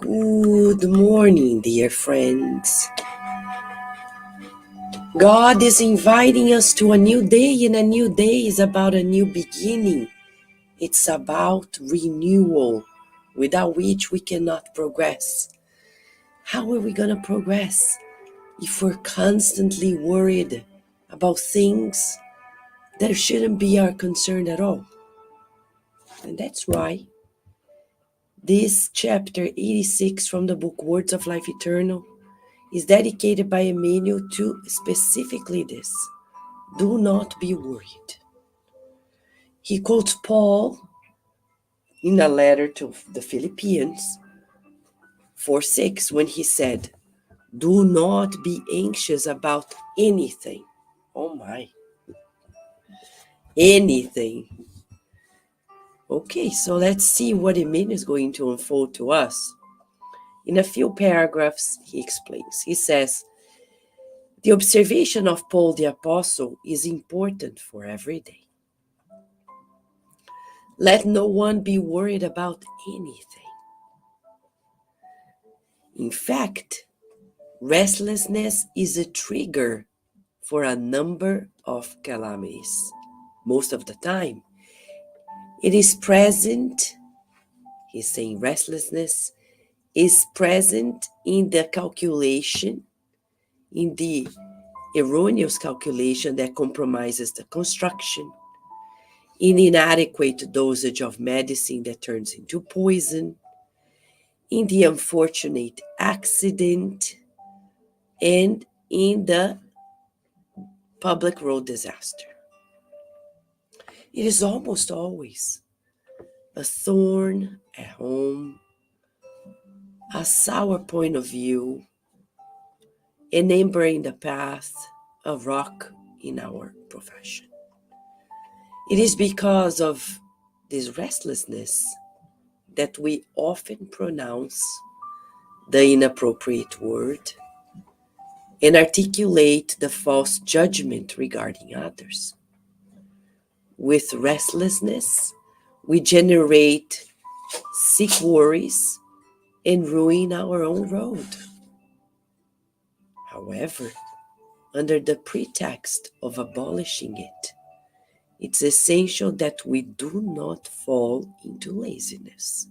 Good morning, dear friends. God is inviting us to a new day, and a new day is about a new beginning. It's about renewal, without which we cannot progress. How are we going to progress if we're constantly worried about things that shouldn't be our concern at all? And that's why this chapter 86 from the book Words of Life Eternal is dedicated by Emmanuel to specifically this. Do not be worried. He quotes Paul in a letter to the Philippians 4:6 when he said, do not be anxious about anything. Oh my. Anything. Okay, so let's see what Emmanuel is going to unfold to us. In a few paragraphs, he explains. He says, the observation of Paul the Apostle is important for every day. Let no one be worried about anything. In fact, restlessness is a trigger for a number of calamities. Most of the time, it is present, he's saying restlessness is present in the calculation, in the erroneous calculation that compromises the construction, in inadequate dosage of medicine that turns into poison, in the unfortunate accident, and in the public road disaster. It is almost always a thorn at home, a sour point of view, an ember in the path, a rock in our profession. It is because of this restlessness that we often pronounce the inappropriate word and articulate the false judgment regarding others. With restlessness, we generate sick worries and ruin our own road. However, under the pretext of abolishing it, it's essential that we do not fall into laziness.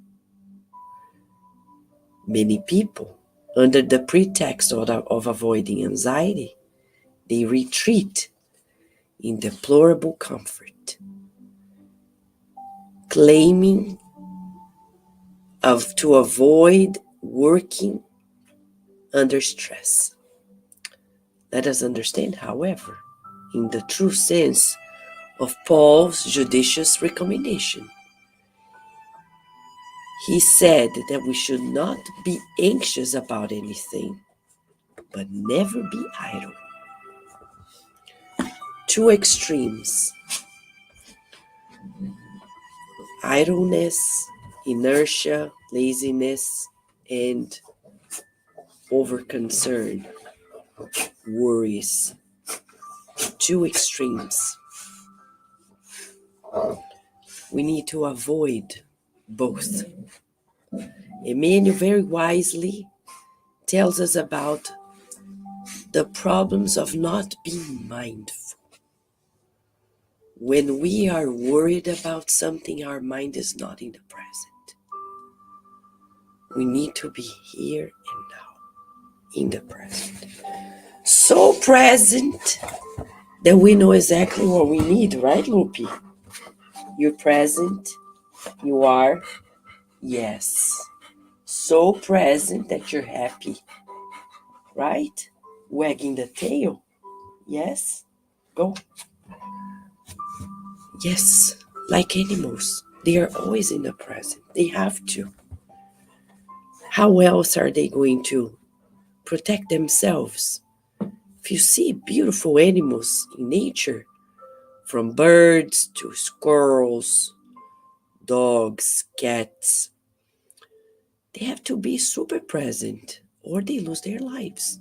Many people, under the pretext of avoiding anxiety, they retreat in deplorable comfort, claiming to avoid working under stress. Let us understand, however, in the true sense of Paul's judicious recommendation. He said that we should not be anxious about anything, but never be idle. Two extremes: idleness, inertia, laziness, and overconcern, worries. Two extremes. We need to avoid both. Emmanuel very wisely tells us about the problems of not being mindful. When we are worried about something, our mind is not in the present. We need to be here and now, in the present. So present that we know exactly what we need, right, Lupi? You're present, you are, yes. So present that you're happy, right? Wagging the tail, yes? Go. Yes, like animals, they are always in the present. They have to. How else are they going to protect themselves? If you see beautiful animals in nature, from birds to squirrels, dogs, cats, they have to be super present or they lose their lives.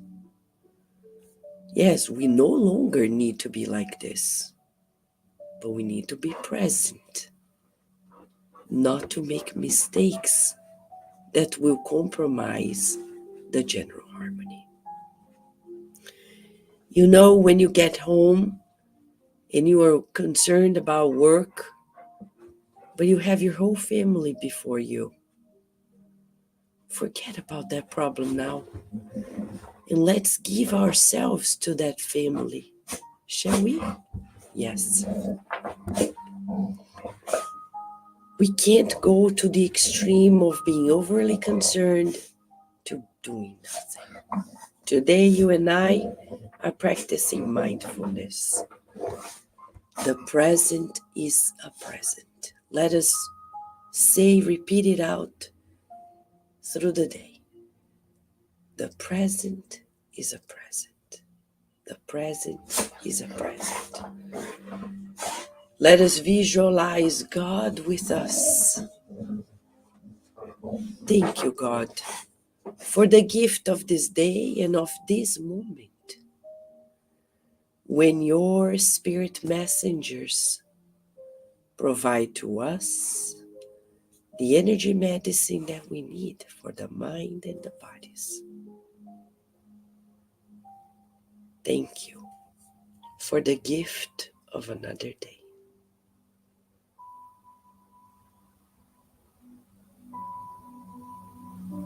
Yes, we no longer need to be like this, but we need to be present, not to make mistakes that will compromise the general harmony. You know, when you get home and you are concerned about work, but you have your whole family before you, forget about that problem now. And let's give ourselves to that family, shall we? Yes. We can't go to the extreme of being overly concerned to doing nothing. Today, you and I are practicing mindfulness. The present is a present. Let us say, repeat it out through the day. The present is a present. The present is a present. Let us visualize God with us. Thank you, God, for the gift of this day and of this moment, when your spirit messengers provide to us the energy medicine that we need for the mind and the bodies. Thank you for the gift of another day.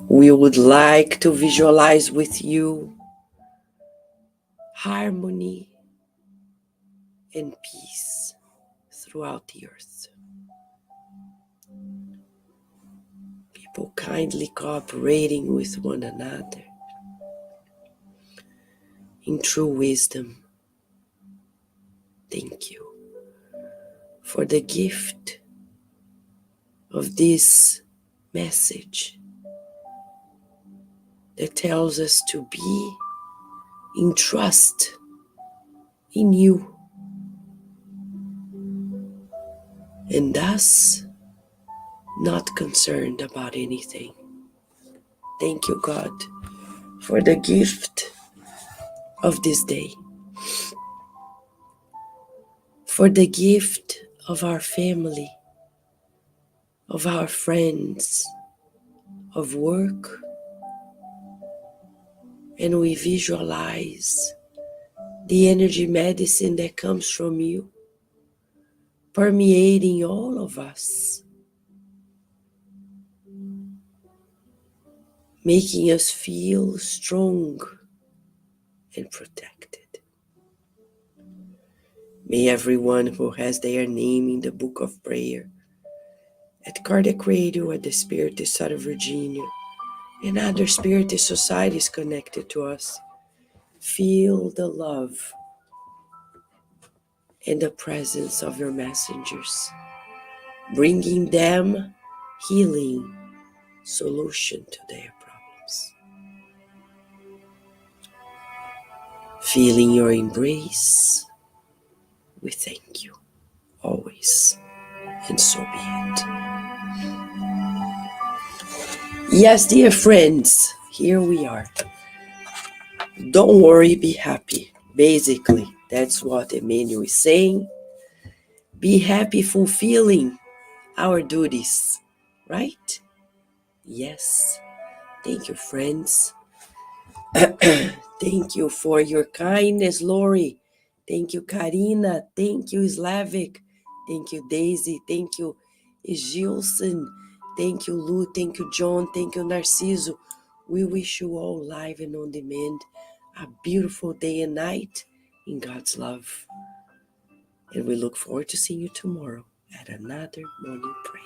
We would like to visualize with you harmony and peace throughout the earth. People kindly cooperating with one another in true wisdom. Thank you for the gift of this message that tells us to be in trust in you, and thus not concerned about anything. Thank you, God, for the gift of this day, for the gift of our family, of our friends, of work, and we visualize the energy medicine that comes from you, permeating all of us, making us feel strong and protected. May everyone who has their name in the book of prayer at Cardiac Radio, at the Spiritist Side of Virginia, and other Spiritist societies connected to us, feel the love and the presence of your messengers, bringing them healing, solution to their problems. Feeling your embrace, we thank you always, and so be it. Yes, dear friends, here we are. Don't worry, be happy. Basically, that's what Emmanuel is saying. Be happy fulfilling our duties, right? Yes. Thank you, friends. Thank you for your kindness, Lori. Thank you, Karina. Thank you, Slavik. Thank you, Daisy. Thank you, Gilson. Thank you, Lou. Thank you, John. Thank you, Narciso. We wish you all live and on demand a beautiful day and night in God's love. And we look forward to seeing you tomorrow at another morning prayer.